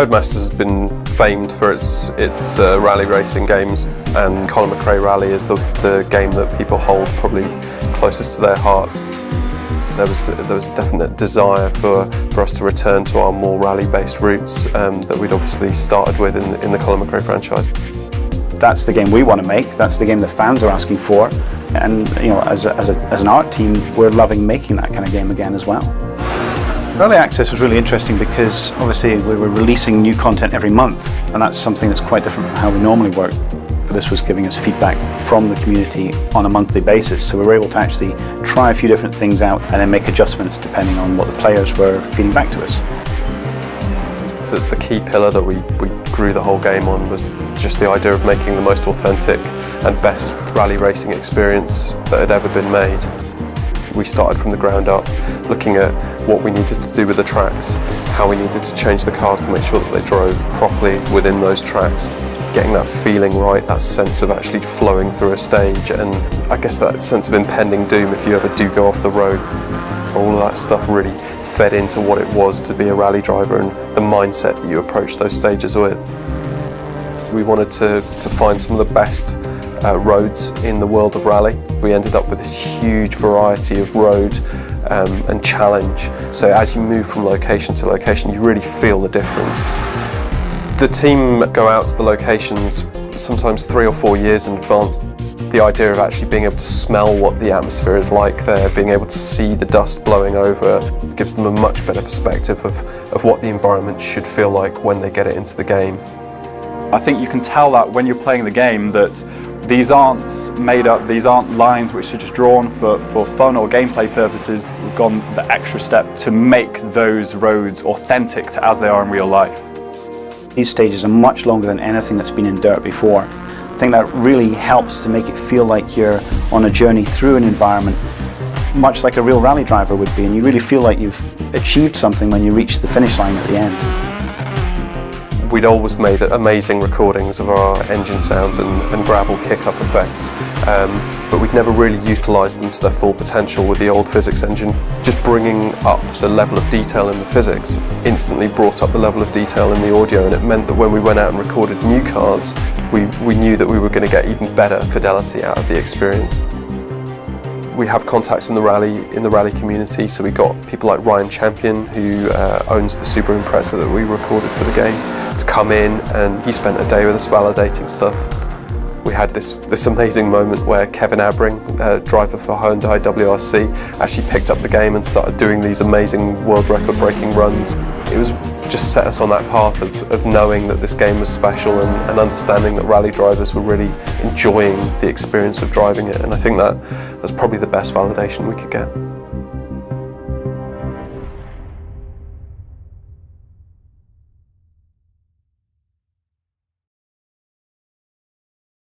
Codemasters has been famed for its rally racing games, and Colin McRae Rally is the game that people hold probably closest to their hearts. There was a definite desire for us to return to our more rally-based roots that we'd obviously started with in the Colin McRae franchise. That's the game we want to make. That's the game the fans are asking for, and as an art team, we're loving making that kind of game again as well. Early access was really interesting because obviously we were releasing new content every month, and that's something that's quite different from how we normally work. This was giving us feedback from the community on a monthly basis, so we were able to actually try a few different things out and then make adjustments depending on what the players were feeding back to us. The key pillar that we grew the whole game on was just the idea of making the most authentic and best rally racing experience that had ever been made. We started from the ground up, looking at what we needed to do with the tracks, how we needed to change the cars to make sure that they drove properly within those tracks, getting that feeling right, that sense of actually flowing through a stage, and I guess that sense of impending doom if you ever do go off the road. All of that stuff really fed into what it was to be a rally driver and the mindset that you approach those stages with. We wanted to find some of the best roads in the world of rally. We ended up with this huge variety of road and challenge. So as you move from location to location, you really feel the difference. The team go out to the locations sometimes 3 or 4 years in advance. The idea of actually being able to smell what the atmosphere is like there, being able to see the dust blowing over, gives them a much better perspective of what the environment should feel like when they get it into the game. I think you can tell that when you're playing the game that these aren't made up, these aren't lines which are just drawn for fun or gameplay purposes. We've gone the extra step to make those roads authentic to as they are in real life. These stages are much longer than anything that's been in DiRT before. I think that really helps to make it feel like you're on a journey through an environment, much like a real rally driver would be, and you really feel like you've achieved something when you reach the finish line at the end. We'd always made amazing recordings of our engine sounds and gravel kick-up effects, but we'd never really utilised them to their full potential with the old physics engine. Just bringing up the level of detail in the physics instantly brought up the level of detail in the audio, and it meant that when we went out and recorded new cars, we knew that we were going to get even better fidelity out of the experience. We have contacts in the rally community, so we got people like Ryan Champion, who owns the Super Impreza that we recorded for the game, to come in, and he spent a day with us validating stuff. We had this amazing moment where Kevin Abring, driver for Hyundai WRC, actually picked up the game and started doing these amazing world record breaking runs. It was just set us on that path of knowing that this game was special and understanding that rally drivers were really enjoying the experience of driving it, and I think that's probably the best validation we could get.